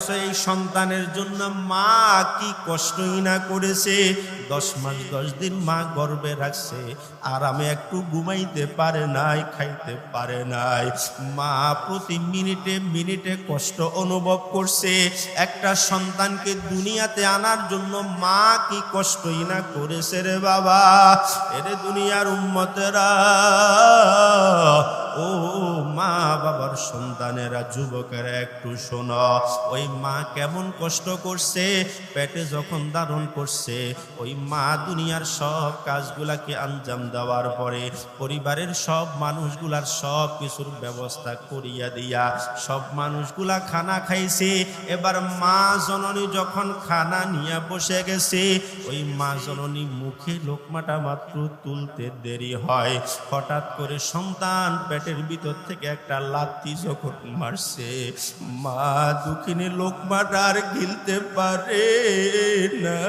এই সন্তানের জন্য মা কি কষ্টই না করেছে। 10 মাস 10 দিন মা গর্ভে রাখছে, আরামে একটু ঘুমাইতে পারে নাই, খাইতে পারে নাই। মা প্রতি মিনিটে মিনিটে কষ্ট অনুভব করছে। একটা সন্তানকে দুনিয়াতে আনার জন্য মা কি কষ্টই না করেছে রে বাবা। এরে দুনিয়ার উম্মতেরা, ও মা বাবার সন্তানেরা, যুবকেরা একটু শোনো। ওই মা কেমন কষ্ট করছে পেটে যখন ধারণ করছে। ওই মা দুনিয়ার সব কাজগুলাকে আঞ্জাম দেওয়ার পরে পরিবারের সব মানুষগুলার সব কিছুর ব্যবস্থা করিয়া দিয়া সব মানুষগুলা খানা খাইছে। এবার মা জননী যখন খানা নিয়ে বসে গেছে, ওই মা জননী মুখে লোকমাটা মাত্র তুলতে দেরি হয়, হঠাৎ করে সন্তান পেটের ভিতর থেকে একটা লাথি যখন মারছে, মা দুঃখিনী লোকমাটা আর গিলতে পারে না।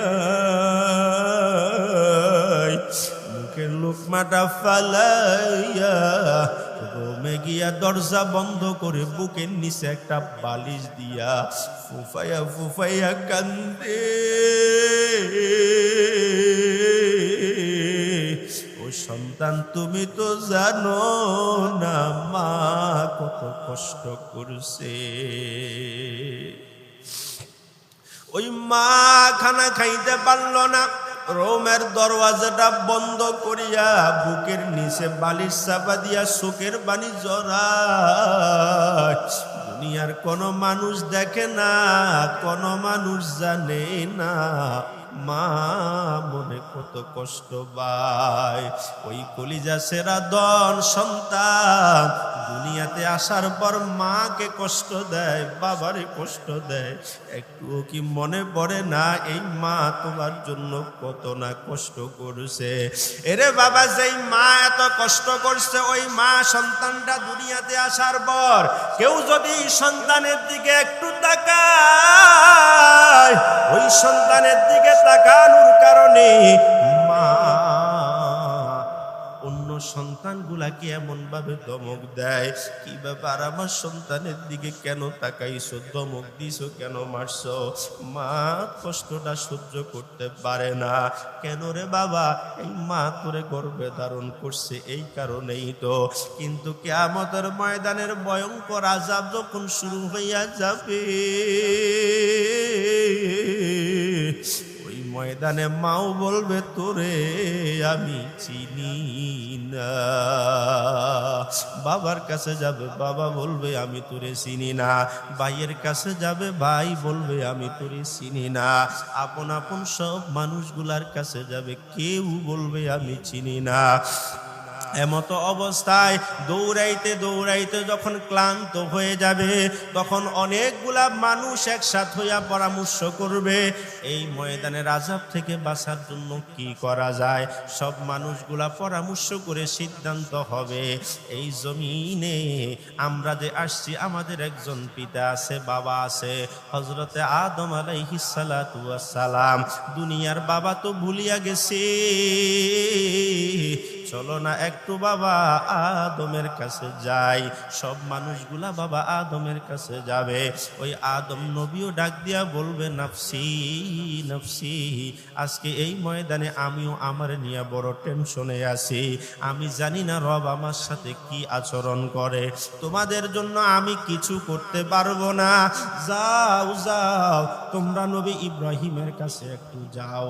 মুখের লোকমাটা ফালাইয়া রুমে গিয়া দরজা বন্ধ করে বুকের নিচে একটা বালিশ দিয়া ফুফাইয়া ফুফাইয়া কান্দে। ও সন্তান, তুমি তো জানো না মা কত কষ্ট করছে। ওই মা খানা খাইতে পারল না, রোমের দরওয়াজাটা বন্ধ করিয়া বুকের নিচে বালিশ চাপা দিয়া চোখের বাণী জড়ায়। দুনিয়ার কোনো মানুষ দেখে না, কোনো মানুষ জানে না মা মনে কত কষ্ট পায়। ওই কলিজা সেরা দন সন্তান দুনিয়াতে আসার পর মাকে কষ্ট দেয়, বাবারে কষ্ট দেয়। একটুও কি মনে পড়ে না এই মা তোমার জন্য কত না কষ্ট করছে? এরে বাবা, যেই মা এত কষ্ট করছে, ওই মা সন্তানটা দুনিয়াতে আসার পর কেউ যদি সন্তানের দিকে একটু তাকায়, ওই সন্তানের দিকে তাকানোর কারণে মা অন্য সন্তানগুলাকে এমন ভাবে ধমক দেয়, কি ব্যাপার আমার সন্তানের দিকে কেন তাকাইছো, ধমক দিছো কেন, মারছো? মা কষ্টটা সহ্য করতে পারে না। কেন রে বাবা? এই মা তোরে গর্ভে ধারণ করছে এই কারণেই তো। কিন্তু কিয়ামতের ময়দানের ভয়ঙ্কর আযাব যখন শুরু হইয়া যাবে, ময়দানে মাও বলবে তোরে আমি চিনি না। বাবার কাছে যাবে, বাবা বলবে আমি তোরে চিনি না। ভাইয়ের কাছে যাবে, ভাই বলবে আমি তোরে চিনি না। আপন আপন সব মানুষগুলার কাছে যাবে, কেউ বলবে আমি চিনি না। এমতো অবস্থায় দৌড়াইতে দৌড়াইতে যখন ক্লান্ত হয়ে যাবে, তখন অনেকগুলা মানুষ একসাথ হইয়া পরামর্শ করবে এই ময়দানের আযাব থেকে বাঁচার জন্য কি করা যায়। সব মানুষগুলা পরামর্শ করে সিদ্ধান্ত হবে, এই জমিনে আমরা যে আসছি, আমাদের একজন পিতা আছে, বাবা আছে, হযরতে আদম আলাইহিস সালাতু ওয়াস সালাম। দুনিয়ার বাবা তো ভুলিয়া গেছে, চলো না একটু বাবা আদমের কাছে যাই। সব মানুষগুলা বাবা আদমের কাছে যাবে। ওই আদম নবীও ডাক দিয়া বলবে, নাফসি নাফসি, আজকে এই ময়দানে আমিও আমার নিয়ে বড় টেনশনে আছি। আমি জানি না রব আমার সাথে কি আচরণ করে, তোমাদের জন্য আমি কিছু করতে পারবো না। যাও যাও, তোমরা নবী ইব্রাহিমের কাছে একটু যাও।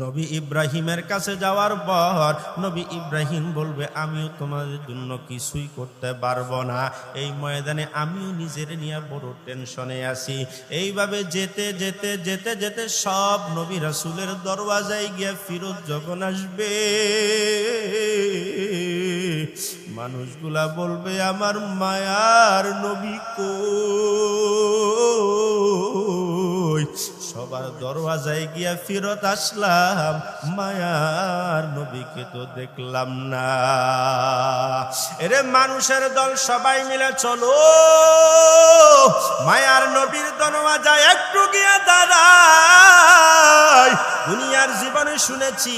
নবী ইব্রাহিমের কাছে যাওয়ার পর নবী ইব্রাহিম বলবে, আমিও তোমাদের জন্য কিছুই করতে পারবো না, এই ময়দানে আমিও নিজের নিয়ে বড় টেনশনে আছি। এইভাবে যেতে যেতে যেতে যেতে সব নবী রাসূলের দরওয়াজায় গিয়ে ফিরত যখন আসবে, মানুষগুলা বলবে, আমার মায়ার নবী কই? সবার দরওয়াজায় গিয়া ফিরত আসলাম, মায়ার নবীকে তো দেখলাম না। এরে মানুষের দল সবাই মিলে চলো, মায়ার নবীর দরওয়াজায় একটু গিয়া দাঁড়াও। নাই, দুনিয়ার জীবনে শুনেছি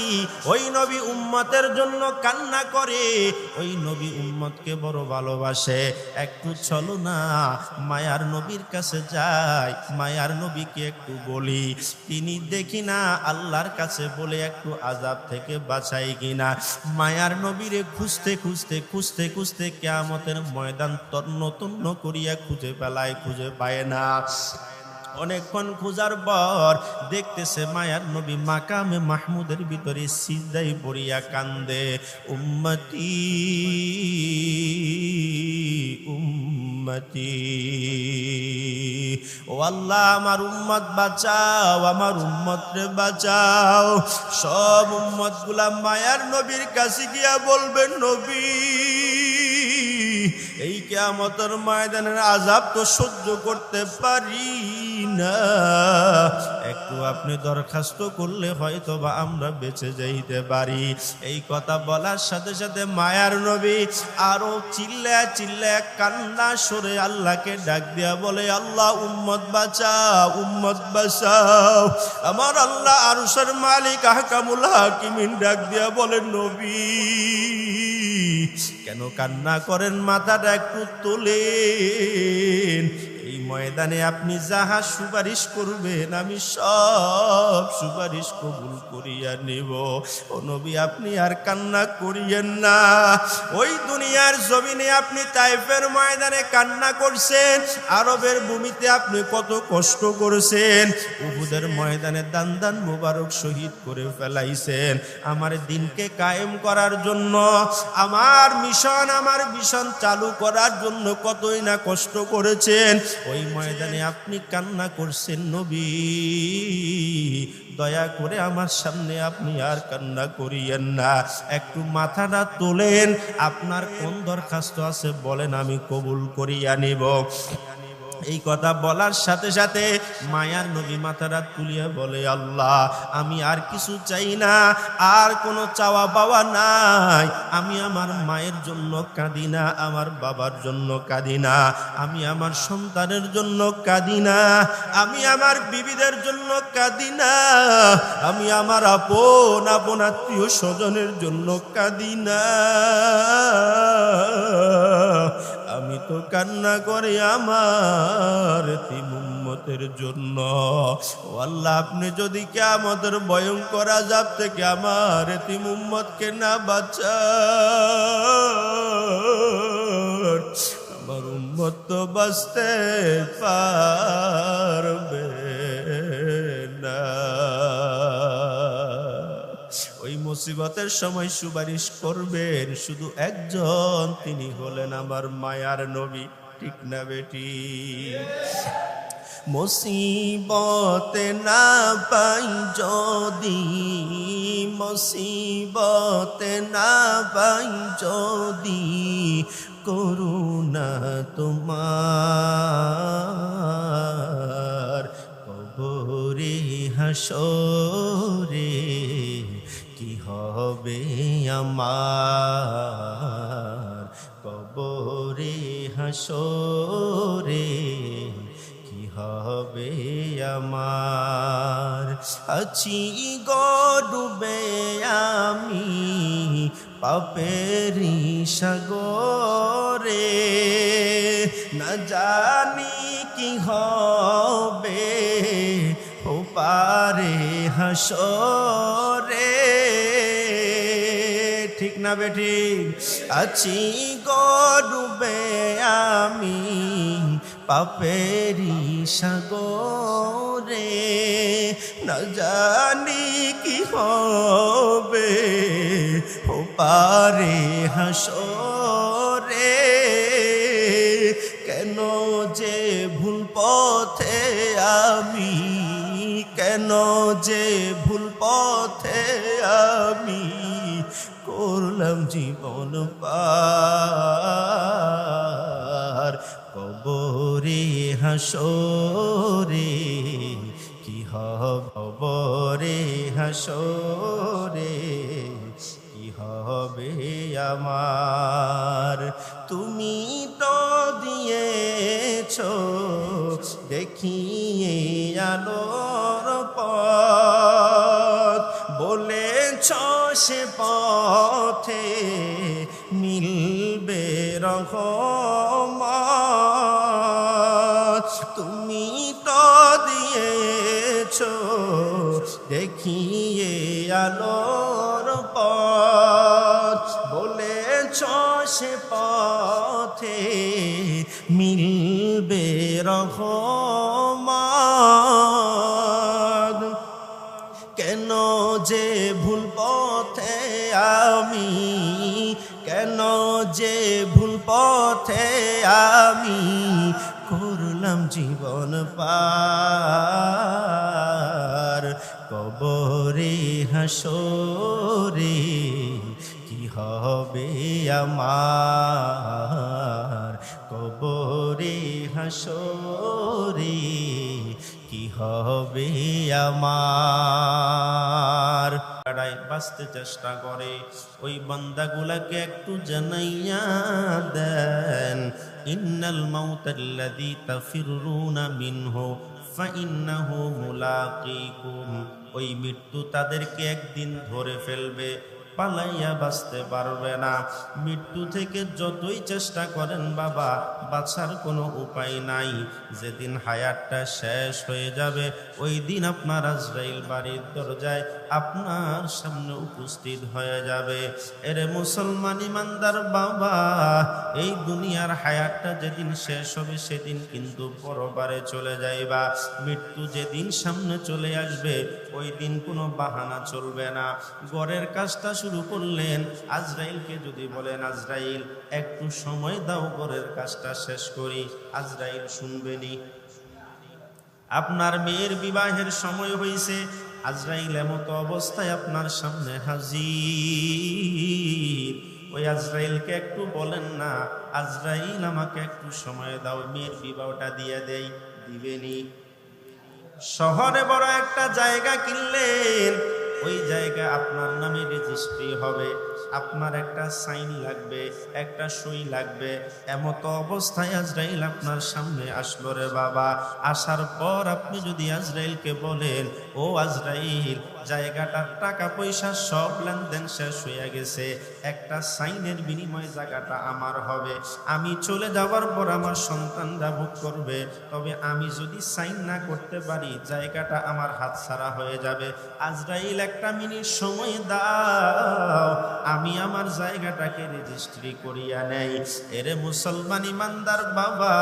ওই নবী উম্মতের জন্য কান্না করে, ওই নবী উম্মতকে বড় ভালোবাসে। একটু চলো না মায়ার নবীর কাছে যাই, মায়ার নবীকে একটু বলি, তিনি দেখি না আল্লাহর কাছে বলে একটু আযাব থেকে বাঁচাই কিনা। মায়ার নবীরে খুঁজতে খুঁজতে খুঁজতে খুঁজতে কিয়ামতের ময়দান তন্ন তন্ন করিয়া খুঁজে পেলায়, খুঁজে পায় না। অনেকক্ষণ খোঁজার পর দেখতেছে মায়ার নবী মাকামে মাহমুদের ভিতরে সিজদায় পড়িয়া কান্দে, উম্মতি উম্মতি, ও আল্লাহ আমার উম্মত বাঁচাও, আমার উম্মত রে বাঁচাও। সব উম্মত গুলা মায়ার নবীর কাছে গিয়া বলবেন, নবী এই কিয়ামতের ময়দানের আযাব তো সহ্য করতে পারি না, একটু আপনি দরখাস্ত করলে হয়তো বা আমরা বেঁচে যাইতে পারি। এই কথা বলার সাথে সাথে মায়ার নবী আরো চিল্লা চিল্লা কান্না সরে আল্লাহকে ডাক দিয়া বলে, আল্লাহ উম্মত বাঁচাও, উম্মত বাঁচাও। আমার আল্লাহ আরশের মালিক আহকামুল হাকিমিন ডাক দিয়া বলে, নবী কেন কান্না করেন, মাথাটা একটু তোলেন। এই ময়দানে আপনি যাহা সুপারিশ করবেন আমি সব সুপারিশ কবুল করিয়া নেব। ও নবী আপনি আর কান্না করিয়েন না। ওই দুনিয়ার জমিনে আপনি তাইফের ময়দানে কান্না করছেন, আরবের ভূমিতে আপনি কত কষ্ট করেছেন, উহুদের ময়দানে দান দান মুবারক শহীদ করে ফেলাইছেন আমার দিনকে কায়েম করার জন্য, আমার মিশন চালু করার জন্য কতই না কষ্ট করেছেন। ওই ময়দানে আপনি কান্না করছেন, নবী দয়া করে আমার সামনে আপনি আর কান্না করিয়েন না, একটু মাথাটা তোলেন, আপনার কোন দরখাস্ত আছে বলেন, আমি কবুল করিয়া নিব। এই কথা বলার সাথে সাথে মায়ার নবী মাথাটা তুলিয়া বলে, আল্লাহ আমি আর কিছু চাই না, আর কোনো চাওয়া পাওয়া নাই। আমি আমার মায়ের জন্য কাঁদি না, আমার বাবার জন্য কাঁদি না, আমি আমার সন্তানের জন্য কাঁদি না, আমি আমার বিবিদের জন্য কাঁদি না, আমি আমার আপন আপন আত্মীয় স্বজনের জন্য কাঁদি না, আমি তো কান্না করে আমার এতিম উম্মতের জন্য। ও আল্লাহ আপনি যদি কিয়ামতের ভয়ঙ্কর আযাব থেকে আমার এতিম উম্মতকে না বাঁচান, আমার উম্মত তো বাঁচতে পারবে না। ওই মুসিবতের সময় সুপারিশ করবেন শুধু একজন, তিনি হলেন আমার মায়ার নবী, ঠিক না বেটি? মুসিবতে না পাই যদি, মুসিবতে না পাই যদি, করুণা তোমার কবরে হাসরে কি হবে আমার, কবরে হাসরে কি হবে আমার। আছি গডুবে আমি পাপেরি সাগরে, না জানি কি হবে ও পারে হাসরে, ঠিক না বেটি? আছি গডুবে আমি পাপেরি সাগরে, না জানি কি হবে ও পারে হাসরে। কেন যে ভুল পথে আমি, কেন যে ভুল পথে আমি করলাম জীবন পার, কবরে হাসরে কি হবে, কবরে হাসরে কি হবে আমার। তুমি তো দিয়েছো দেখিয়ে আলোর পথ, সে পথে মিলবে রহমত। তুমি তো দিয়েছো দেখিয়ে আলোর পথ, বলেছ সে পথে মিলবে রহমত। কেন যে ভুল পথে আমি, কেন যে ভুল পথে আমি করলাম জীবন পার। কবরে হাসরে কি হবে আমার, কবরে হাসরে কি হবে আমার। বাঁচতে চেষ্টা করে ওই বান্দাগুলাকে একটু জানাইয়া দেন, ইন্নাল মাউতাল্লাযী তাফিরুনা মিনহু ফাইন্নাহু মুলাকীকুম। ওই মৃত্যু তাদেরকে একদিন ধরে ফেলবে, পালাইয়া বাঁচতে পারবে না। মৃত্যু থেকে যতই চেষ্টা করেন বাবা, বাঁচার কোনো উপায় নাই। যেদিন হায়াতটা শেষ হয়ে যাবে ওই দিন আপনার আজরাইল বাড়ির দরজায় আপনার সামনে উপস্থিত হয়ে যাবে। এরে মুসলমান ইমানদার বাবা, এই দুনিয়ার হায়াতটা যেদিন শেষ হবে সেদিন কিন্তু পরবারে চলে যাইবা। মৃত্যু যেদিন সামনে চলে আসবে ওই দিন কোনো বাহানা চলবে না। ঘরের কাজটা শুরু করলেন, আজরাইলকে যদি বলেন আজরাইল একটু সময় দাও ঘরের কাজটা শেষ করি, আজরাইল শুনবেনি। আপনার মেয়ের বিবাহের সময় হয়েছে, আজরাইল এমত অবস্থায় আপনার সামনে হাজির। ওই আজরাইলকে একটু বলেন না, আজরাইল আমাকে একটু সময় দাও, মেয়ের বিবাহটা দিয়ে দেই, দিবেনি। শহরে বড় একটা জায়গা কিনলেন, ওই জায়গা আপনার নামে রেজিস্ট্রি হবে, আপনার একটা সাইন লাগবে, একটা সই লাগবে। এমতো অবস্থায় আজরাইল আপনার সামনে আসলো রে বাবা। আসার পর আপনি যদি আজরাইলকে বলেন, ও আজরাইল জায়গাটার টাকা পয়সা সব লেনদেন শেষ হয়ে গেছে, একটা সাইনের বিনিময়ে জায়গাটা আমার হবে, আমি চলে যাওয়ার পর আমার সন্তানরা ভোগ করবে, তবে আমি যদি সাইন না করতে পারি জায়গাটা আমার হাতছাড়া হয়ে যাবে। আজরাইল একটা মিনিট সময় দাও, আমি আমার জায়গাটাকে রেজিস্ট্রি করিয়া নেই। এরে মুসলমান ইমানদার বাবা,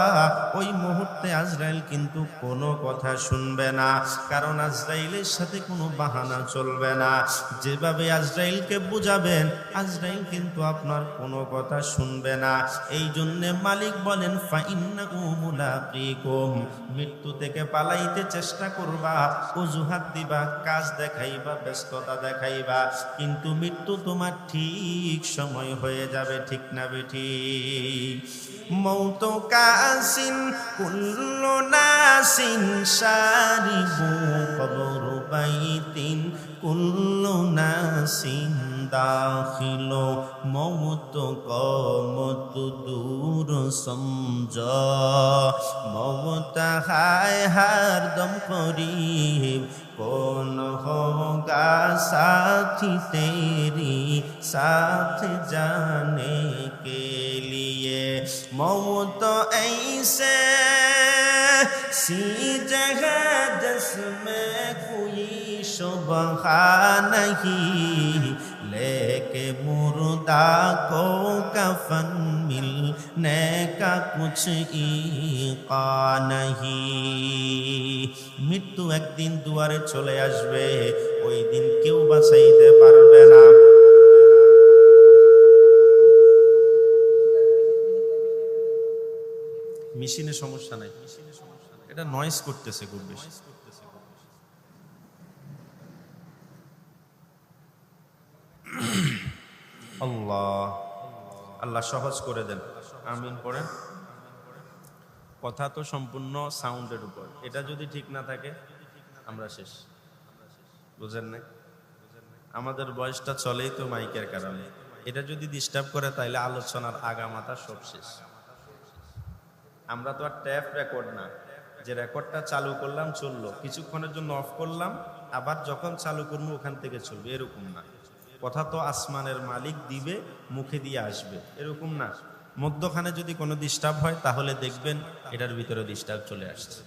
ওই মুহূর্তে আজরাইল কিন্তু কোনো কথা শুনবে না, কারণ আজরাইলের সাথে কোনো বাহানা চলবে না। যেভাবে আজরাইলকে বুঝাবেন আজরাইল কিন্তু আপনার কোনো কথা শুনবে না। এই জন্যে মালিক বলেন ফাইন্নাহু মুলাকীকুম, মৃত্যু থেকে পালাইতে চেষ্টা করবা, অজুহাত দিবা, কাজ দেখাইবা, ব্যস্ততা দেখাইবা, কিন্তু মৃত্যু তোমার ঠিক সময় হয়ে যাবে। ঠিক না বেঠিক? মৌত কাসিন কুল্লু নাসিন শারিবু কবর বাইতিন কুল্লু নাসিন দাখিলো মৌত কমত দূর সমঝ মৌত হায় হরদম করিব कौन होगा साथी तेरी साथ जाने के लिए। मौत ऐसे सी जगह जिसमें कोई शुबह नहीं, लेके मुर्दा को कफन मिलने का कुछ इक़ा नहीं। মৃত্যু একদিন দুয়ারে চলে আসবে, ওই দিন কেউ বাঁচাইতে পারবে না। মেশিনে সমস্যা নাই, এটা নয়েজ করতেছে খুব বেশি। আল্লাহ আল্লাহ সহজ করে দেন, আমিন পড়েন। কথা তো সম্পূর্ণ সাউন্ডের উপর, এটা যদি ঠিক না থাকে আমরা শেষ। বুঝেন না? আমাদের বয়সটা চলেই তো মাইকের কারণে, এটা যদি ডিস্টার্ব করে তাহলে আলোচনার আগামাথা সব শেষ। আমরা তো আর ট্যাপ রেকর্ড না, যে রেকর্ডটা চালু করলাম চললো, কিছুক্ষণের জন্য অফ করলাম, আবার যখন চালু করবো ওখান থেকে চলবে, এরকম না। কথা তো আসমানের মালিক দিবে, মুখে দিয়ে আসবে, এরকম না। মধ্যখানে যদি কোনো ডিস্টার্ব হয় তাহলে দেখবেন এটার ভিতরে ডিস্টার্ব চলে আসছে।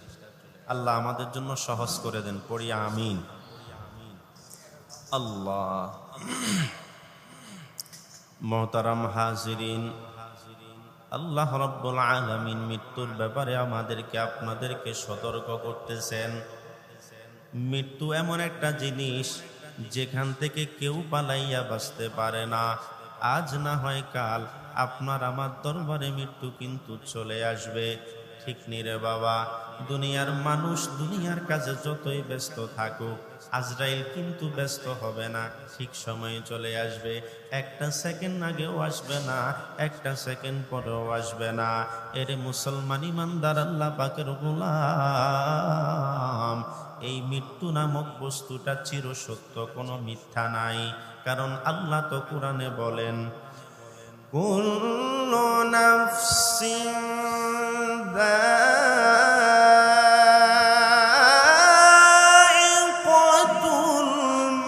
আল্লাহ আমাদের জন্য সহজ করে দেন, পড়ি আমিন। আল্লাহ। মোহতারাম হাজিরিন, আল্লাহ রাব্বুল আলামিন মৃত্যুর ব্যাপারে আমাদেরকে আপনাদেরকে সতর্ক করতেছেন। মৃত্যু এমন একটা জিনিস যেখান থেকে কেউ পালাইয়া বাঁচতে পারে না। আজ না হয় কাল আপনার আমার দরবারে মৃত্যু কিন্তু চলে আসবে, ঠিক নি রে বাবা? দুনিয়ার মানুষ দুনিয়ার কাজে যতই ব্যস্ত থাকুক, আজরাইল কিন্তু ব্যস্ত হবে না, ঠিক সময়ে চলে আসবে। একটা সেকেন্ড আগেও আসবে না, একটা সেকেন্ড পরেও আসবে না। এর মুসলমান ইমানদার আল্লাহ পাকের গোলাম, এই মৃত্যু নামক বস্তুটা চিরসত্য, কোনো মিথ্যা নাই। কারণ আল্লাহ তো কোরআনে বলেন, কুল্লু নাফসিন যায়িকাতুল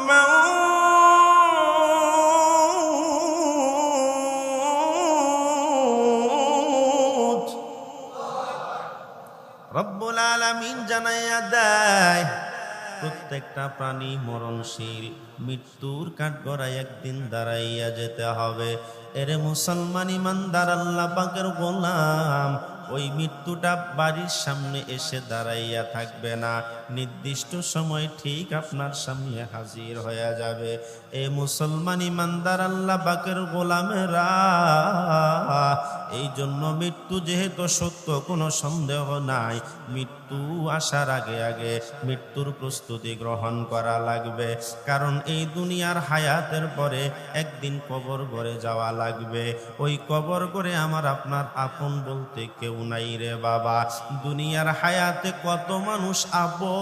মাউত। রব্বুল আলামিন জানাইয়া দেয় প্রত্যেকটা প্রাণী মরণশীল, মৃত্যুর কাঠগড়ায় একদিন দাঁড়াইয়া যেতে হবে। এরে মুসলমান ইমানদার আল্লাহ পাকের গোলাম, ওই মৃত্যুটা বাড়ির সামনে এসে দাঁড়াইয়া থাকবে না, নির্দিষ্ট সময় ঠিক আপনার সামনে হাজির হয়ে যাবে। এ মুসলমান ইমানদার আল্লাহ পাকের গোলামেরা, এই জন্য মৃত্যু যেহেতু সত্য, কোনো সন্দেহ নাই, মৃত্যু আসার আগে আগে মৃত্যুর প্রস্তুতি গ্রহণ করা লাগবে। কারণ এই দুনিয়ার হায়াতের পরে একদিন কবর ঘরে যাওয়া লাগবে। ওই কবর ঘরে আমার আপনার আপন বলতে কেউ নাই রে বাবা। দুনিয়ার হায়াতে কত মানুষ আপন,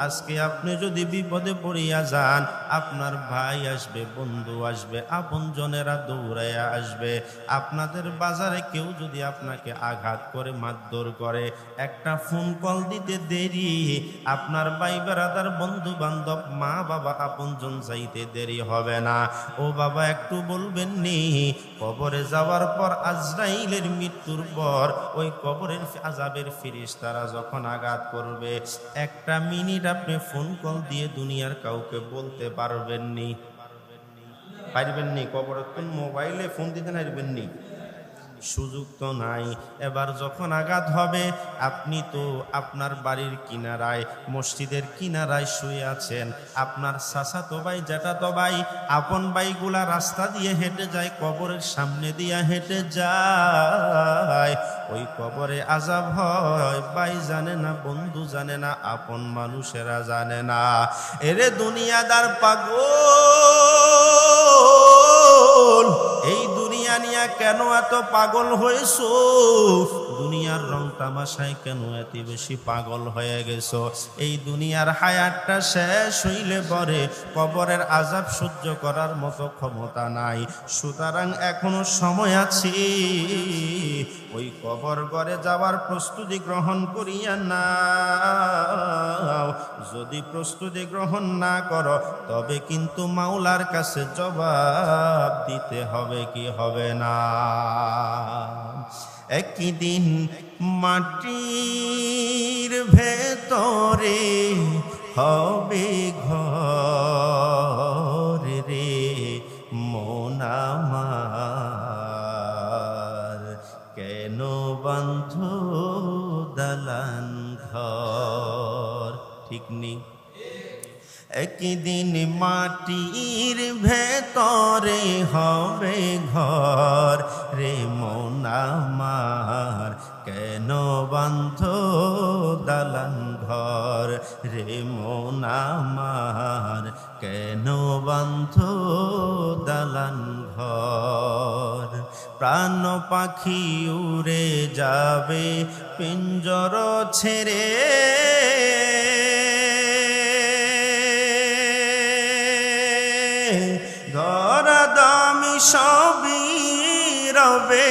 আজকে আপনি যদি বিপদে পড়িয়া যান, আপনার ভাই আসবে, বন্ধু আসবে, আপন জনেরা দৌড়াইয়া আসবে। আপনাদের বাজারে কেউ যদি আপনাকে আঘাত করে, মারধর করে, একটা ফোন কল দিতে দেরি, আপনার ভাই বেড়াদার, বন্ধু বান্ধব, মা বাবা, আপনজন যাইতে দেরি হবে না। ও বাবা একটু বলবেন নি, কবরে যাওয়ার পর আজরাইলের মৃত্যুর পর ওই কবরের আযাবের ফেরেশতারা যখন আঘাত করবে, একটা মিনিট আপনি ফোন কল দিয়ে দুনিয়ার কাউকে বলতে পারবেন নি? পারবেন নি? কবরে কোন মোবাইলে ফোন দিতে পারবেন নি? সুযোগ তো নাই। এবার যখন আঘাত হবে, আপনি তো আপনার বাড়ির কিনারায়, মসজিদের কিনারায় শুয়ে আছেন, আপনার চাচাতো ভাই, জ্যাঠাতো ভাই, আপন ভাইগুলা রাস্তা দিয়ে হেঁটে যায়, কবরের সামনে দিয়া হেঁটে যায়। ওই কবরে আযাব হয়, ভাই জানে না, বন্ধু জানে না, আপন মানুষেরা জানে না। এরে দুনিয়াদার পাগল, এই দুনিয়া নিয়া কেন এত পাগল হয়েছো? দুনিয়ার রং তামাশায় কেন এত বেশি পাগল হয়ে গেছো? এই দুনিয়ার হায়াতটা শেষ হইলে পরে কবরের আযাব সহ্য করার মতো ক্ষমতা নাই। সুতরাং এখনো সময় আছে, ওই কবর ঘরে যাওয়ার প্রস্তুতি গ্রহণ করিয়া নাও। যদি প্রস্তুতি গ্রহণ না করো, তবে কিন্তু মাওলার কাছে জবাব দিতে হবে কি হবে না? একদিন মাটির ভেতরে হবে ঘর রে মন আমার, কেন বাঁধ দালান ঘর? ঠিক নেই? একদিন মাটির ভেতরে হবে ঘর রে মন আমার, কেন বাঁধ দালান ঘর রে মন আমার, কেন বাঁধ দালান ঘর? প্রাণ পাখি উড়ে যাবে পিঞ্জর ছেড়ে, ধরাধামী সবই রবে,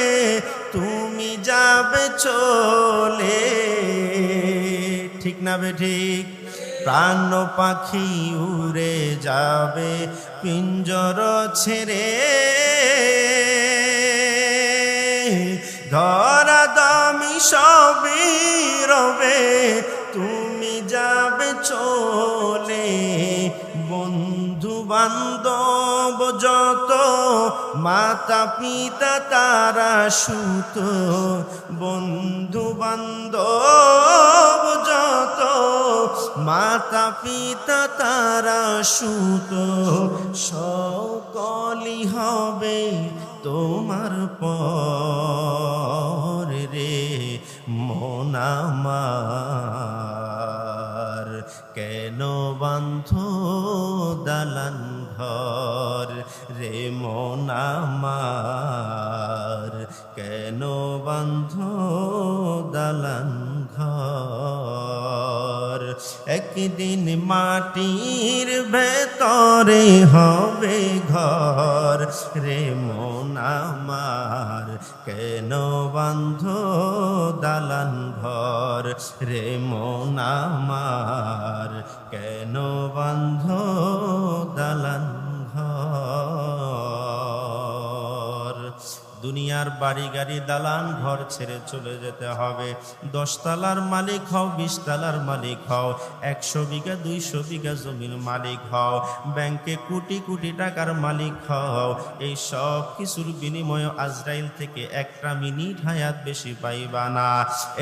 তুমি যাবে চলে। ঠিক না বে ঠিক? প্রাণ পাখি উড়ে যাবে পিঞ্জর ছেড়ে, ধরা দামি সবই রবে তুমি যাবে চলে। বন্ধু বান্ধব যত মাতা পিতা তারা সুত, বন্ধু বান্ধব যত মাতা পিতা তারা সুত, সকলই হবে তোমার পর রে মন আমার। কেন বাঁধো দালান ঘর রে মন আমার, কেন বাঁধো দালান ঘর। একদিন মাটির ভেতরে হবে ঘর রে মন আমার, কেন বাঁধো দালান ঘর রে মন আমার, কেন বাঁধো দালান ঘর। দুনিয়ার বাড়ি গাড়ি দালান ঘর ছেড়ে চলে যেতে হবে। 10 তলার মালিক হও, 20 তলার মালিক হও, 100 বিঘা 200 বিঘা জমির মালিক হও, ব্যাংকে কোটি কোটি টাকার মালিক হও, এই সব কিছুর বিনিময়ে আজরাইল থেকে একটা মিনিট হায়াত বেশি পাইবা না।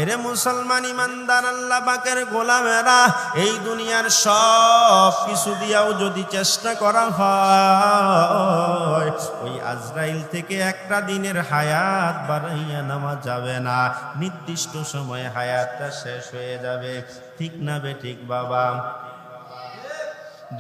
এরে মুসলমান ইমানদার আল্লাহ পাকের গোলামেরা, এই দুনিয়ার সব কিছু দিয়াও যদি চেষ্টা করা হয়, ওই আজরাইল থেকে একটা দিনের হায়াত বাড়াইয়া নেওয়া যাবে না। নির্দিষ্ট সময়ে হায়াতটা শেষ হয়ে যাবে। ঠিক না বে ঠিক বাবা?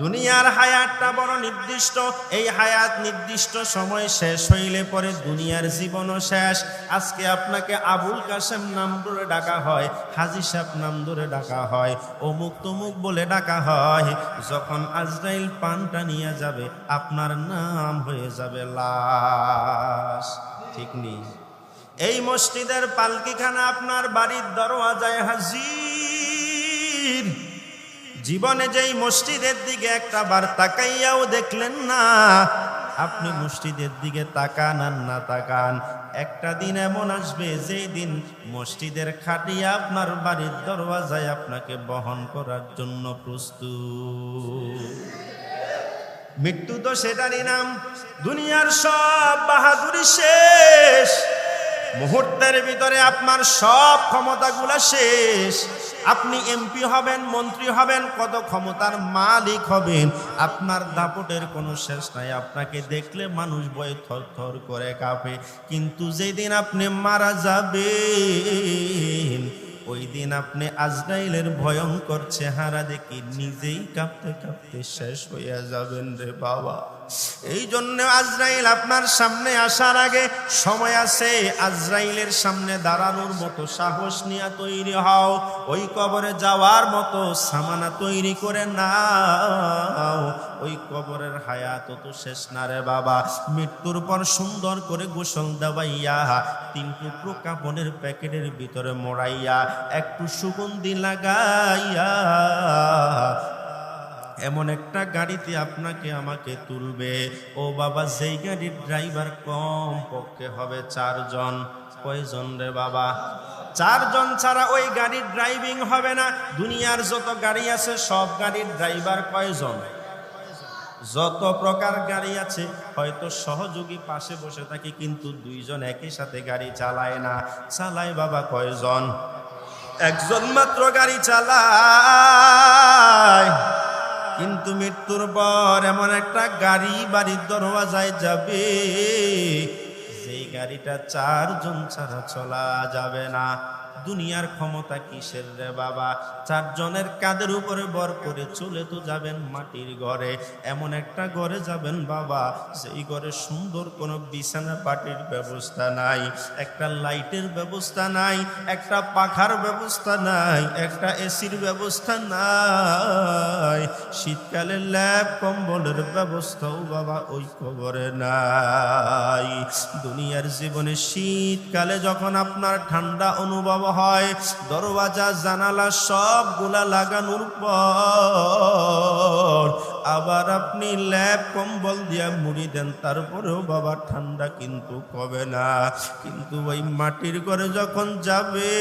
দুনিয়ার হায়াতটা বড় নির্দিষ্ট। এই হায়াত নির্দিষ্ট সময় শেষ হইলে পরে দুনিয়ার জীবনও শেষ। আজকে আপনাকে আবুল কাসেম নাম ধরে ডাকা হয়, হাজী সাহেব নাম ধরে ডাকা হয়, অমুক তমুক বলে ডাকা হয়। যখন আজরাইল পানটা নিয়ে যাবে, আপনার নাম হয়ে যাবে লাশ। ঠিক নেই? এই মসজিদের পালকিখানা আপনার বাড়ির দরওয়াজায় হাজির। জীবনে যেই মসজিদের দিকে একটা বার তাকাইয়াও দেখলেন না, আপনি মসজিদের দিকে তাকান আর না তাকান, একটা দিন এমন আসবে যেই দিন মসজিদের খাটিয়া আপনার বাড়ির দরওয়াজায় আপনাকে বহন করার জন্য প্রস্তুত। মৃত্যু তো সেটারই নাম। দুনিয়ার সব বাহাদুরি শেষ, মুহূর্তের ভিতরে আপনার সব ক্ষমতাগুলা শেষ। আপনি এমপি হবেন, মন্ত্রী হবেন, কত ক্ষমতার মালিক হবেন, আপনার দাপটের কোনো শেষ নাই। আপনাকে দেখলে মানুষ ভয়ে থরথর করে কাঁপে। কিন্তু যেদিন আপনি মারা যাবেন, ওই দিন আপনি আজরাইলের ভয়ঙ্কর চেহারা দেখি নিজেই কাঁপতে কাঁপতে শেষ হইয়া যাবেন রে বাবা। এই জন্য আজরাইল আপনার সামনে আসার আগে সময় আছে। আজরাইলের সামনে দাঁড়ানোর মতো সাহস নিয়ে তৈরি হও, ওই কবরে যাওয়ার মতো সামানা তৈরি করে নাও। ওই কবরের হায়াত তো শেষ না রে বাবা। মৃত্যুর পর সুন্দর করে গোসল দেওয়াইয়া 3 টুকরো কাপড়ের প্যাকেটের ভিতরে মোড়াইয়া একটু সুগন্ধি লাগাইয়া এমন একটা গাড়িতে আপনাকে আমাকে তুলবে। ও বাবা, যেই গাড়ির ড্রাইভার কম পক্ষে হবে 4 জন। কয়জন রে বাবা? 4 জন ছাড়া ওই গাড়ির ড্রাইভিং হবে না। দুনিয়ার যত গাড়ি আছে সব গাড়ির ড্রাইভার কয়জন? যত প্রকার গাড়ি আছে, হয়তো সহযোগী পাশে বসে থাকে, কিন্তু 2 জন একই সাথে গাড়ি চালায় না। চালায় বাবা কয়জন? 1 জন মাত্র গাড়ি চালায়। কিন্তু মৃত্যুর পর এমন একটা গাড়ি বাড়ির দরওয়াজায় যাবে, যেই গাড়িটা 4 জন ছাড়া চলা যাবে না। দুনিয়ার ক্ষমতা কিসের রে বাবা? 4 জনের কাঁধের উপরে ভর করে চলে তো যাবেন মাটির ঘরে। এমন একটা ঘরে যাবেন বাবা, সেই ঘরে সুন্দর কোনো বিছানা পাটির ব্যবস্থা নাই, একটা লাইটের ব্যবস্থা নাই, একটা পাখার ব্যবস্থা নাই, একটা এসির ব্যবস্থা নাই, শীতকালে ল্যাব কম্বলের ব্যবস্থাও বাবা ওই কবরে নাই। দুনিয়ার জীবনে শীতকালে যখন আপনার ঠান্ডা অনুভব হয়, দরওয়াজা জানালা সবগুলা লাগানোর পর আবার আপনি ল্যাপ কম্বল দিয়া মুড়ি দেন, তারপরেও বাবা ঠান্ডা কিন্তু কমে না। কিন্তু ওই মাটির ঘরে যখন যাবে,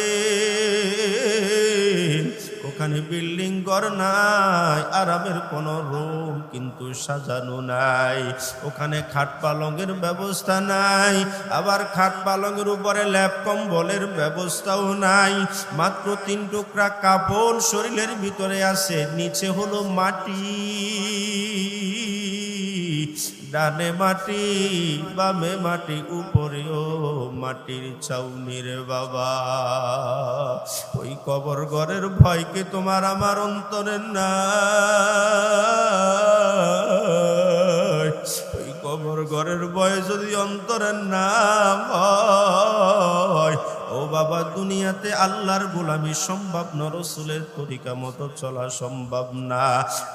ওখানে বিল্ডিং ঘর নাই, আরামের কোনো রুম কিন্তু সাজানো নাই, ওখানে খাট পালঙের ব্যবস্থা নাই, আবার খাট পালঙের উপরে ল্যাপ কম্বলের ব্যবস্থাও নাই। মাত্র 3 টুকরা কাপড় শরীরের ভিতরে আছে, নিচে হলো মাটি, ডানে মাটি বামে মাটি উপরেও মাটির ছাউনির বাবা। ওই কবর ঘরের ভয়কে তোমার আমার অন্তরে নাই। ওই কবর ঘরের ভয় যদি অন্তরে না হয়, ও বাবা দুনিয়াতে আল্লাহর গোলামি সম্ভব না, রাসূলের তরিকা মতো চলা সম্ভব না।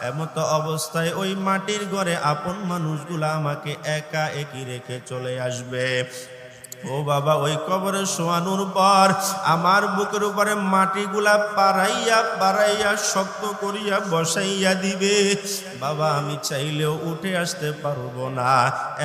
এমত অবস্থায় ওই মাটির ঘরে আপন মানুষগুলা আমাকে একা একই রেখে চলে আসবে। ও বাবা ওই কবরে শোয়ানোর পর আমার বুকের উপরে মাটিগুলা পাড়াইয়া পাড়াইয়া শক্ত করিয়া বসাইয়া দিবে। বাবা আমি চাইলেও উঠে আসতে পারবো না,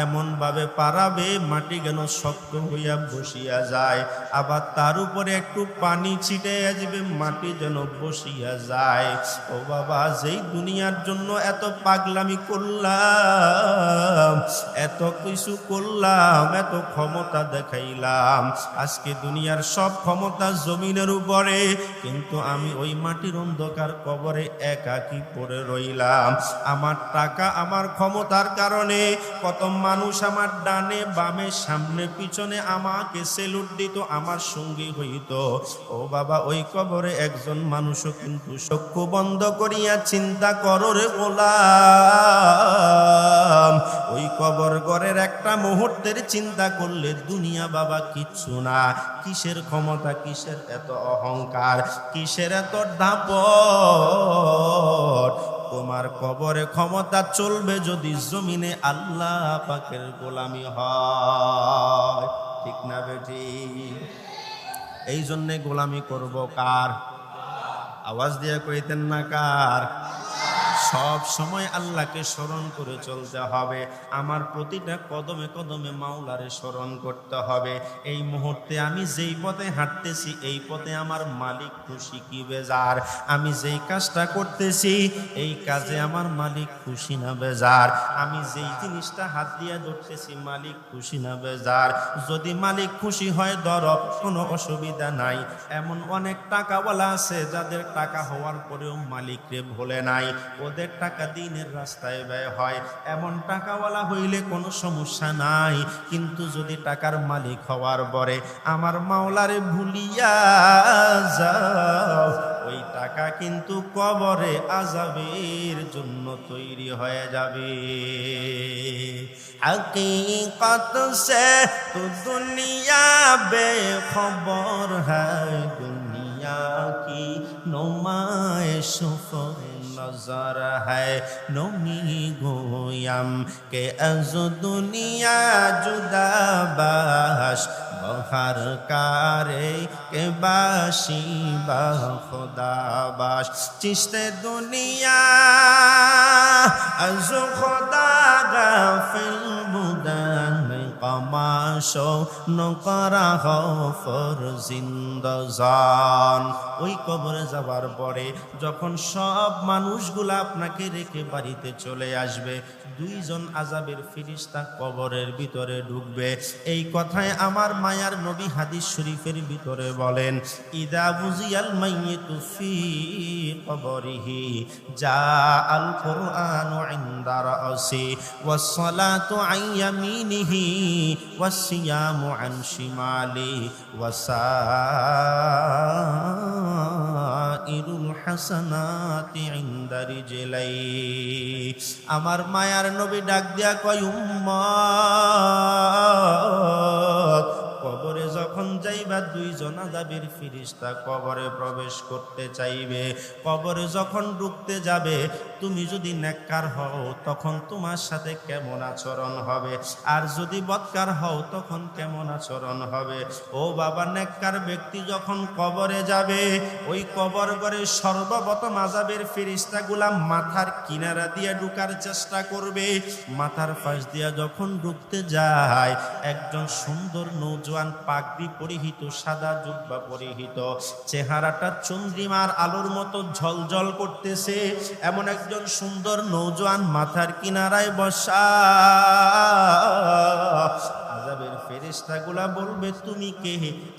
এমন ভাবে পাড়াবে মাটি যেন শক্ত হইয়া বসিয়া যায়, আবার তার উপরে একটু পানি ছিটাইয়া দিবে, মাটি যেন বসিয়া যায়। ও বাবা যেই দুনিয়ার জন্য এত পাগলামি করলাম, এত কিছু করলাম, এত ক্ষমতা দেখাইলাম, আজকে দুনিয়ার সব ক্ষমতা জমিনের উপরে, কিন্তু আমি ওই মাটির অন্ধকার কবরে একাকী পড়ে রইলাম। আমার টাকা আমার ক্ষমতার কারণে কত মানুষ আমার ডানে বামে সামনে পিছনে আমাকে সেলুট দিত, আমার সঙ্গী হইত। ও বাবা ওই কবরে একজন মানুষও কিন্তু চক্ষু বন্ধ করিয়া চিন্তা করো রে গোলাম, ওই কবর ঘরের একটা মুহূর্তের চিন্তা করলে দুনিয়া বাবা কিচ্ছু না। কিসের ক্ষমতা, কিসের এত অহংকার, কিসের এত দাপট? তোমার কবরে ক্ষমতা চলবে যদি জমিনে আল্লাহ পাকের গোলামি হয়, ঠিক না বেটি? এই জন্যে গোলামি করব কার? আওয়াজ দিয়ে কইতেন না কার? সব সময় আল্লাহকে স্মরণ করে চলতে হবে, আমার প্রতিটা কদমে কদমে মাওলারে স্মরণ করতে হবে। এই মুহূর্তে আমি যেই পথে হাঁটতেছি, এই পথে আমার মালিক খুশি কি বেজার, আমি যেই কাজটা করতেছি এই কাজে আমার মালিক খুশি না বেজার, আমি যেই জিনিসটা হাত দিয়ে ধরতেছি মালিক খুশি না বেজার। যদি মালিক খুশি হয় ধরো, কোনো অসুবিধা নাই। এমন অনেক টাকাওয়ালা আছে যাদের টাকা হওয়ার পরেও মালিকরে ভোলে নাই, ওদের টাকা দিনের রাস্তায় ব্যয় হয়। এমন টাকাওয়ালা হইলে কোনো সমস্যা নাই, কিন্তু যদি টাকার মালিক হওয়ার পরে আমার মাওলারে ভুলিয়া যাও, ওই টাকা কিন্তু কবরে আযাবের জন্য তৈরি হয়ে যাবে। हकीकत से तो दुनिया बेखबर है, दुनिया की नुमाइश पर नजर है। नमी गोयम के अज दुनिया जुदा बाश, बहर कारे के बाशी बा खुदा बाश। चिश्ते दुनिया अज खुदा गाफिल बुदन कमाशो नकरा खफर जिंदजान। ওই কবরে যাবার পরে যখন সব মানুষগুলা আপনাকে রেখে বাড়িতে চলে আসবে, 2 জন আযাবের ফেরেশতা কবরের ভিতরে ঢুকবে। এই কথায় আমার মায়ার নবী হাদিস শরীফের ভিতরে বলেন, ইদা বুজিয়াল মাইয়িতু ফি কবরিহি জাআল কুরআনু ইনদা রাসি ওয়াস সালাতু আন ইয়ামিনিহি ওয়াস সিয়ামু আন শিমালি ওয়াসাইরুল হাসানাতি ইনদা রিজলাই। আমার মায়ার নবী ডাক দিয়া কয়, উম্মত কবরে যখন যাইবা যাইবা, দুইজন আযাবের ফেরেশতা কবরে প্রবেশ করতে চাইবে। কবরে যখন ঢুকতে যাবে, তুমি যদি নেককার হও তখন তোমার সাথে কেমন আচরণ হবে, আর যদি বদকার হও তখন কেমন আচরণ হবে। ও বাবা, নেককার ব্যক্তি যখন কবরে যাবে, ওই কবর ঘরে সর্বপ্রথম আযাবের ফেরেশতাগুলা মাথার কিনারা দিয়ে ঢুকার চেষ্টা করবে। মাথার পাশ দিয়া যখন ঢুকতে যায়, একজন সুন্দর নৌজওয়ান পাগড়ি পরিহিত, সাদা জুব্বা পরিহিত, চেহারাটা চন্দ্রিমার আলোর মতো ঝলঝল করতেছে, এমন একজন সুন্দর নৌজওয়ান মাথার কিনারায় বসা। আযাবের ফেরেশতাগুলা বলবে, তুমি কে?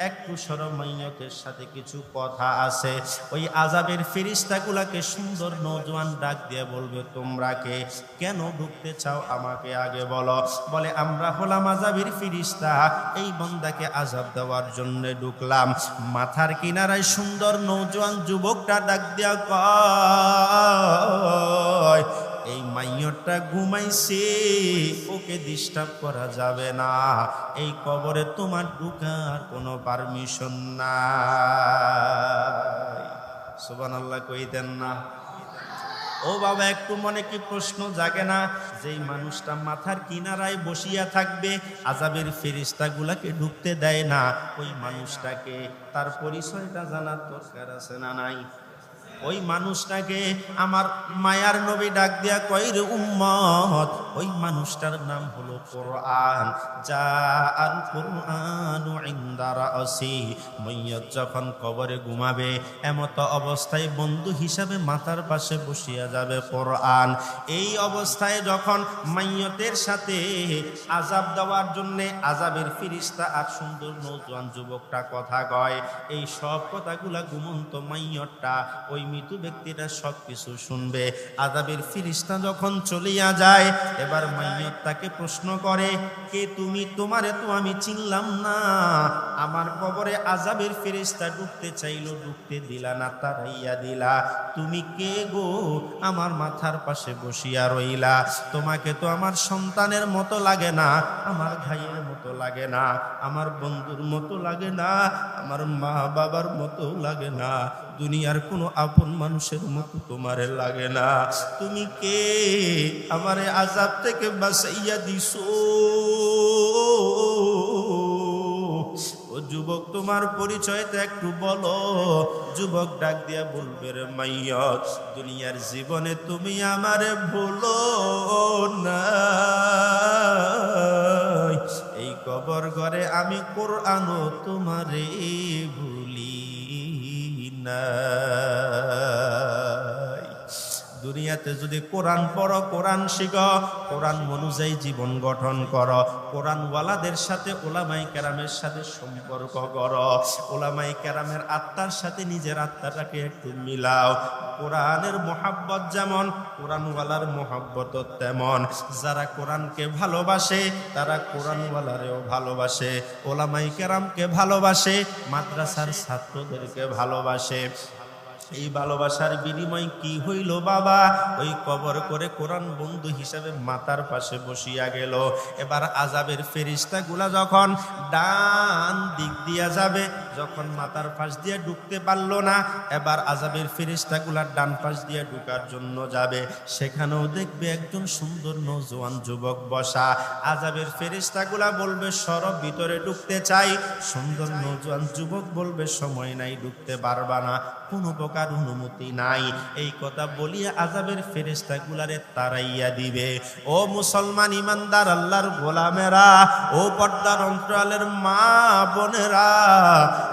একটু সরো, মাইয়তের সাথে কিছু কথা আছে। ওই আযাবের ফেরেশতাগুলাকে সুন্দর নওজোয়ান ডাক দিয়ে বলবে, তোমরা কে? কেন ঢুকতে চাও আমাকে আগে বলো। বলে, আমরা হলাম আযাবের ফেরেশতা, এই বান্দাকে আযাব দেওয়ার জন্য ঢুকলাম। মাথার কিনারায় সুন্দর নওজোয়ান যুবকটা ডাক দিয়া কয়, এই মাইয়টা ঘুমাইছে, ওকে ডিস্টার্ব করা যাবে না, এই কবরে তোমার ঢুকার কোনো পারমিশন নাই। সুবহানাল্লাহ কইতেন না? ও বাবা, একটু মনে কি প্রশ্ন জাগে না? যেই মানুষটা মাথার কিনারায় বসিয়া থাকবে, আযাবের ফেরেশতাগুলাকে ঢুকতে দেয় না, ওই মানুষটাকে, তার পরিচয়টা জানার দরকার আছে না নাই? ওই মানুষটাকে আমার মায়ার নবী ডাক দিয়া কয়, রে উম্মত, ওই মানুষটার নাম হলো কোরআন। যা আল কোরআনু ইনদা রাসি। মাইয়ত যখন কবরে ঘুমাবে, এমত অবস্থায় বন্ধু হিসাবে মাথার পাশে বসিয়া যাবে কোরআন। এই অবস্থায় যখন মাইয়তের সাথে আযাব দেওয়ার জন্য আযাবের ফেরেশতা আর সুন্দর নওজোয়ান যুবকটা কথা কয়, এই সব কথাগুলা ঘুমন্ত মাইয়তটা, ওই মৃত্যু ব্যক্তিটা সব কিছু শুনবে। আযাবের ফেরেশতা যখন চলিয়া যায়, এবার মাইয়ত তাকে প্রশ্ন করে, কে তুমি? তোমারে তো আমি চিনলাম না। আমার কবরে আযাবের ফেরেশতা ঢুকতে চাইলো, ঢুকতে দিলা না, তাড়াইয়া দিলা। তুমি কে গো? আমার মাথার পাশে বসিয়া রইলা। তোমাকে তো আমার সন্তানের মতো লাগে না, আমার ভাইয়ের মতো লাগে না, আমার বন্ধুর মতো লাগে না, আমার মা বাবার মতো লাগে না, দুনিয়ার কোনো আপন মানুষের মতো তোমারে লাগে না। তুমি কে? আমারে আযাব থেকে বাঁচাইয়া দিছো। ও যুবক, তোমার পরিচয়টা একটু বলো। যুবক ডাক দিয়া বলবে, রে মাইয়ত, দুনিয়ার জীবনে তুমি আমারে ভুলো না, এই কবর ঘরে আমি কোরআনও তোমারে ভুলি না। দুনিয়াতে যদি কোরআন পড়ো, কোরআন শিখো, কোরআন অনুযায়ী জীবন গঠন করো, কোরআনওয়ালাদের সাথে, ওলামায়ে কেরামের সাথে সম্পর্ক করো, ওলামায়ে কেরামের আত্মার সাথে নিজের আত্মাটাকে একটু মিলাও। কোরআনের মোহাব্বত যেমন, কোরআনওয়ালার মোহাব্বত তেমন। যারা কোরআনকে ভালোবাসে তারা কোরআনওয়ালারেও ভালোবাসে, ওলামায়ে কেরামকে ভালোবাসে, মাদ্রাসার ছাত্রদেরকে ভালোবাসে। এই ভালোবাসার বিনিময় কি হইল বাবা? ওই কবর করে কোরআন বন্ধু হিসাবে মাথার পাশে বসিয়া গেল। এবার আযাবের ফেরেশতাগুলা যখন ডান দিক দিয়া যাবে, যখন মাথার পাশ দিয়ে ঢুকতে পারলো না, এবার আযাবের ফেরেশতাগুলা ডান পাশ দিয়ে ঢুকার জন্য যাবে। সেখানেও দেখবে একজন সুন্দর নওজোয়ান যুবক বসা। আযাবের ফেরেশতাগুলা বলবে, সর, ভিতরে ঢুকতে চাই। সুন্দর নওজোয়ান যুবক বলবে, সময় নাই, ঢুকতে পারবা না, কোনো প্রকার অনুমতি নাই। এই কথা বলিয়া আযাবের ফেরেশতাগুলারে তাড়াইয়া দিবে। ও মুসলমান ইমানদার আল্লাহর গোলামেরা, ও পর্দার অন্তরালের মা বোনেরা,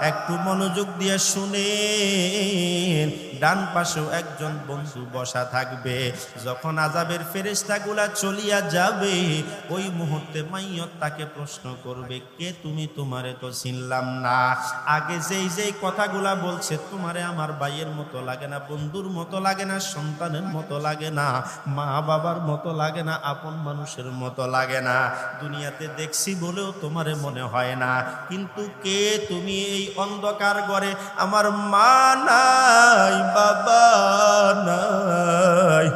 একটু মনোযোগ দিয়ে শুনেন। ডান পাশেও একজন বন্ধু বসা থাকবে। যখন আযাবের ফেরেশতাগুলা চলিয়া যাবে, ওই মুহূর্তে মাইয়ত তাকে প্রশ্ন করবে, কে তুমি? তোমারে তো চিনলাম না। আগে যেই যেই কথাগুলা বলছে, তোমারে আমার ভাইয়ের মতো লাগে না, বন্ধুর মতো লাগে না, সন্তানের মতো লাগে না, মা বাবার মতো লাগে না, আপন মানুষের মতো লাগে না, দুনিয়াতে দেখছি বলেও তোমারে মনে হয় না। কিন্তু কে তুমি? এই অন্ধকার ঘরে আমার মা নাই, বাবা নাই,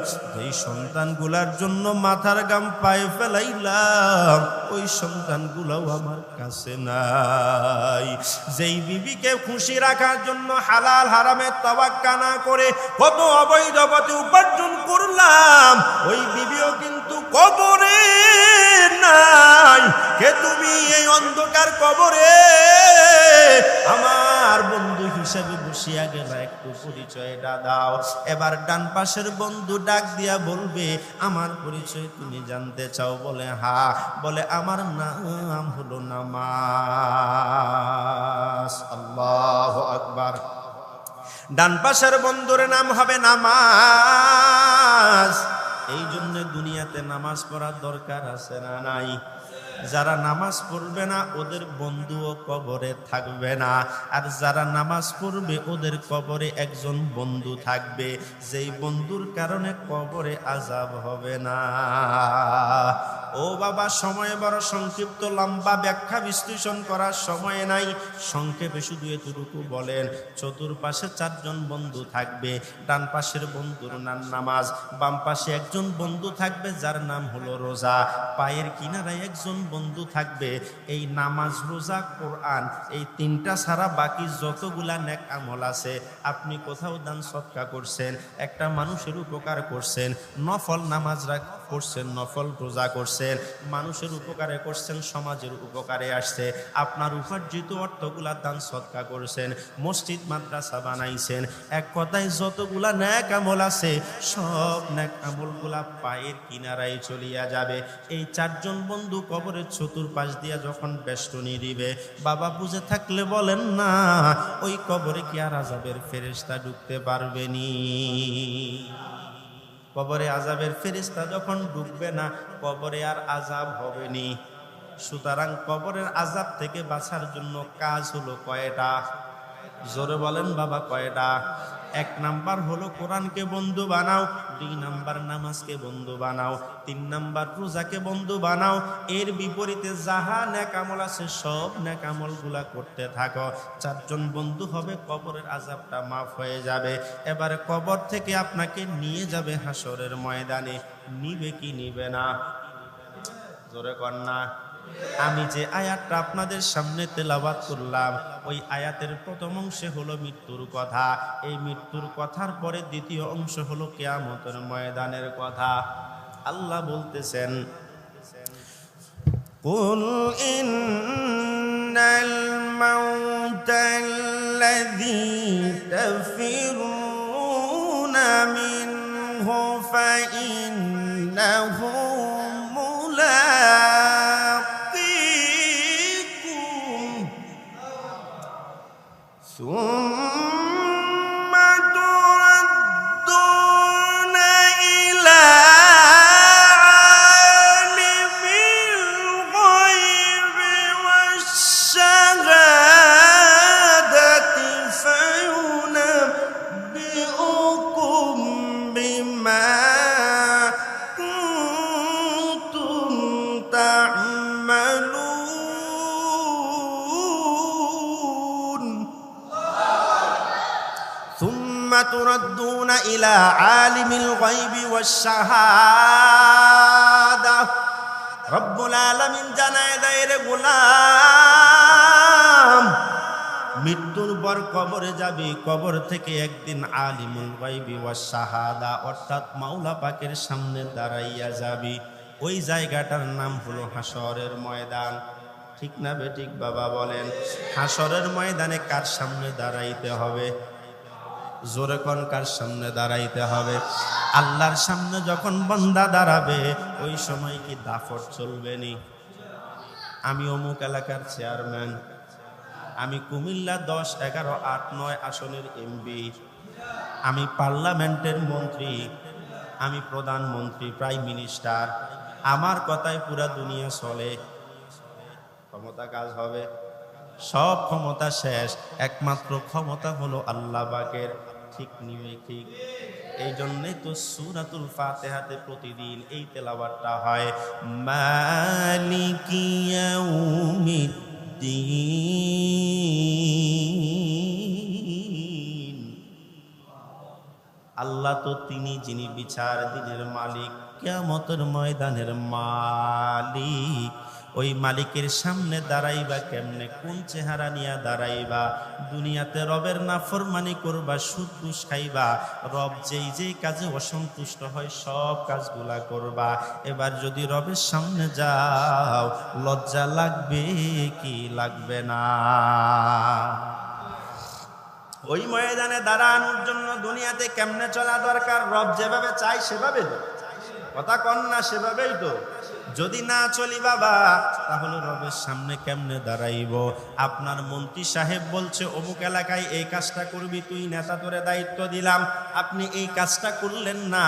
যেই সন্তানগুলার জন্য মাথার গাম পায়ে ফেলাইলাম ওই সন্তানগুলাও আমার কাছে নাই। যেই বিবিকে খুশি রাখার জন্য হালাল হারামে তাওয়াক্কা না করে কত অবৈধ পথে উপার্জন করলাম ওই বিবিও কিন্তু কবরে নাই। কে তুমি এই অন্ধকার কবরে আমার বন্ধু হিসেবে বসিয়া গেলা, একটু পরিচয়টা দাও। এবার ডান পাশের বন্ধু ডাক দিয়া বলবে আমার পরিচয় তুমি জানতে চাও? বলে হ্যাঁ। বলে আমার নাম হলো নামাজ। আল্লাহু আকবার। ডান পাশের বন্ধুর নাম হবে নামাজ। এই জন্য দুনিয়াতে নামাজ পড়ার দরকার আছে না নাই? যারা নামাজ পড়বে না ওদের বন্ধুও কবরে থাকবে না, আর যারা নামাজ পড়বে ওদের কবরে একজন বন্ধু থাকবে, যেই বন্ধুর কারণে কবরে আযাব হবে না। ও বাবা, সময় বড় সংক্ষিপ্ত, লম্বা ব্যাখ্যা বিশ্লেষণ করার সময় নাই। সংক্ষেপে শুধু এতটুকু বলেন, চতুর্পাশে চারজন বন্ধু থাকবে। ডান পাশের বন্ধুর নাম নামাজ, বাম পাশে একজন বন্ধু থাকবে যার নাম হলো রোজা, পায়ের কিনারায় একজন বন্ধু থাকবে। এই নামাজ, রোজা, কোরআন, এই তিনটা ছাড়া বাকি যতগুলা নেক আমল আছে, আপনি কোথাও দান সদকা করছেন, একটা মানুষের উপকার করছেন, নফল নামাজ করছেন, নফল রোজা করছেন, মানুষের উপকারে করছেন, সমাজের উপকারে আসছে, আপনার উপার্জিত অর্থগুলা দান সদকা করছেন, মসজিদ মাদ্রাসা বানাইছেন, এক কথায় যতগুলা নেক আমল আছে সব নেক আমলগুলা পায়ের কিনারায় চলিয়া যাবে। এই চারজন বন্ধু কবরের চতুর্পাশ দিয়া যখন বেষ্টনী দিবে, বাবা বুঝে থাকলে বলেন না, ওই কবরে কি আর আযাবের ফেরেশতা ঢুকতে পারবেনি? কবরে আযাবের ফেরেশতা যখন ঢুকবে না, কবরে আর আযাব হবে নি। সুতরাং কবরের আযাব থেকে বাঁচার জন্য কাজ হলো কয়টা? জোরে বলেন বাবা, কয়টা? 1 নাম্বার হলো কোরআনকে বন্ধু বানাও, 2 নাম্বার নামাজকে বন্ধু বানাও, 3 নাম্বার রোজাকে বন্ধু বানাও। এর বিপরীতে যাহা নেক আমল আছে সব নেক আমলগুলা করতে থাকো। 4 জন বন্ধু হবে, কবরের আযাবটা মাফ হয়ে যাবে। এবারে কবর থেকে আপনাকে নিয়ে যাবে হাসরের ময়দানে। নিবে কি নিবে না? জোরে কন্যা। আমি যে আয়াতটা আপনাদের সামনে তেলাওয়াত করলাম, ওই আয়াতের প্রথম অংশে হলো মৃত্যুর কথা। এই মৃত্যুর কথার পরে দ্বিতীয় অংশ হলো কিয়ামতের ময়দানের কথা। আল্লাহ বলতেছেন, কুল ইন্নাল মাউতাল্লাযী তাফিরুনা মিনহু ফাইন্নাহু ثم تردون إلى عالم الغيب والشهادة فينبئكم بما كنتم تعملون. ثم تردون إلى عالم الغيب والشهادة. رب العالمين জানায় দেয়, রে গোলাম, মৃত্যুর পর কবরে যাবি, কবর থেকে একদিন আলিমুল গায়বি ওয়াস শাহাদা অর্থাৎ মাওলা পাকের সামনে দাঁড়াইয়া যাবি। ওই জায়গাটার নাম হলো হাসরের ময়দান। ঠিক না বেঠিক বাবা বলেন? হাসরের ময়দানে কার সামনে দাঁড়াইতে হবে? জোরে কোন, কার সামনে দাঁড়াইতে হবে? আল্লাহর সামনে যখন বান্দা দাঁড়াবে, ওই সময় কি দাফট চলবে নি? আমি অমুক এলাকার চেয়ারম্যান, আমি কুমিল্লা 10, 11, 8, 9 আসনের এমপি, আমি পার্লামেন্টের মন্ত্রী, আমি প্রধানমন্ত্রী, প্রাইম মিনিস্টার, আমার কথায় পুরা দুনিয়া চলে। ক্ষমতা কাজ হবে? সব ক্ষমতা শেষ, একমাত্র ক্ষমতা হলো আল্লাহ পাকের। ঠিক নিবে ঠিক? এই জন্যই তো সূরাতুল ফাতিহাতে প্রতিদিন এই তেলাওয়াতটা হয়, মালিকি ইয়াউমিদ্দিন। আল্লাহ তো তিনি যিনি বিচার দিনের মালিক, কিয়ামতের ময়দানের মালিক। ওই মালিকের সামনে দাঁড়াইবা কেমনে, কোন চেহারা নিয়ে দাঁড়াইবা? দুনিয়াতে রবের নাফরমানি করবা, সুদ ঘুষ খাইবা, রব যেই যেই কাজে অসন্তুষ্ট হয় সব কাজগুলা করবা। এবার যদি রবের সামনে যাও, লজ্জা লাগবে কি লাগবে না? ওই ময়দানে দাঁড়ানোর জন্য দুনিয়াতে কেমনে চলা দরকার? রব যেভাবে চাই সেভাবে, কথা কন না, সেভাবেই তো। যদি না চলি বাবা, তাহলে রবের সামনে কেমনে দাঁড়াইব? আপনার মন্ত্রী সাহেব বলছে অমুক এলাকায় এই কাজটা করবি, তুই নেতা, তোরে দায়িত্ব দিলাম, আপনি এই কাজটা করলেন না।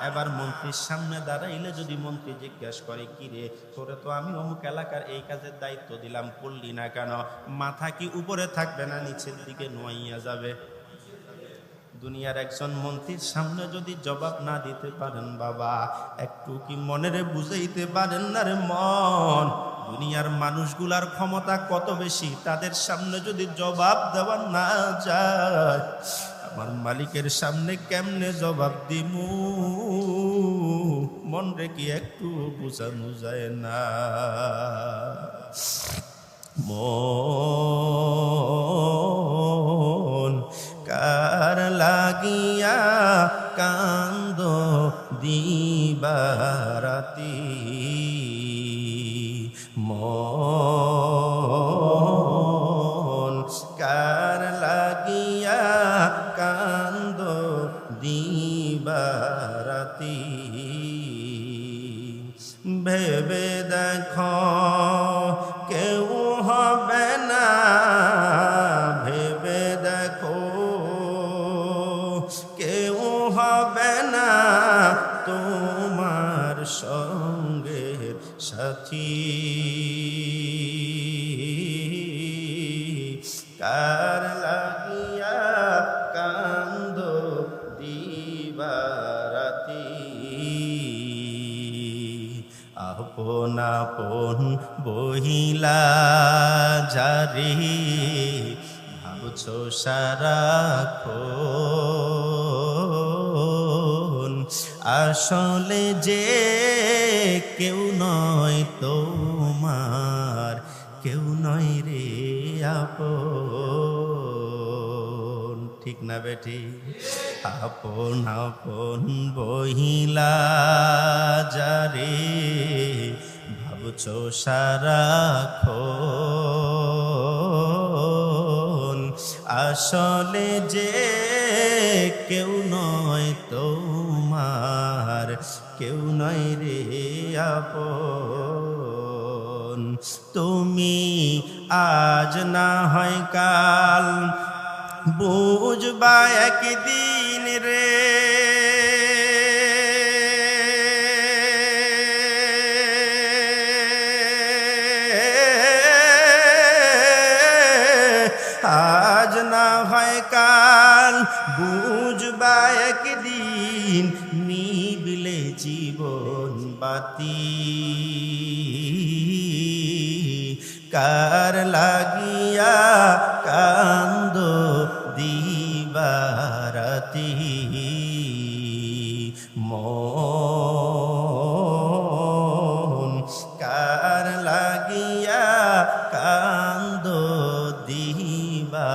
এবার মন্ত্রীর সামনে দাঁড়াইলে যদি মন্ত্রী জিজ্ঞাসা করে, কি রে, তোরে তো আমি অমুক এলাকার এই কাজের দায়িত্ব দিলাম, করলি না কেন? মাথা কি উপরে থাকবে না নিচের দিকে নোয়াইয়া যাবে? দুনিয়ার একজন মন্ত্রীর সামনে যদি জবাব না দিতে পারেন বাবা, একটু কি মনেরে বুঝাইতে পারেন না রে মন? দুনিয়ার মানুষগুলার ক্ষমতা কত বেশি, তাদের সামনে যদি জবাব দেওয়া না যায়, আমার মালিকের সামনে কেমনে জবাব দিমু? মন রে কি একটু বুঝানো যায় না? মন কার লাগিয়া কান্দ দিবারাতি, মন কার লাগিয়া কান্দ দিবারাতি, ভেবে দেখো কেউ হবে না, ভেবে দেখো কেউ হবে না তোমার সঙ্গে সাথী। কার লাগিয়া কান্দ দিবারাতি, আপন আপন বহিলা যারে ভাবছো সারাক্ষণ, আসলে যে কেউ নয় তোমার, কেউ নয় রে আপন। ঠিক না বেটি? আপন আপন বহিলা যারে ভাবছো সারাক্ষণ, আসলে যে কেউ নয় তোমার, কেউ নয় রে আপন। তুমি আজ না হয় কাল বুঝবা একদিন রে, আজ না হয় কাল বুঝবা একদিন, নিবিলে জীবন বাতি, কার লাগিয়া কান্দ দিবারাতি, মন কার লাগিয়া কান্দ দিবারাতি।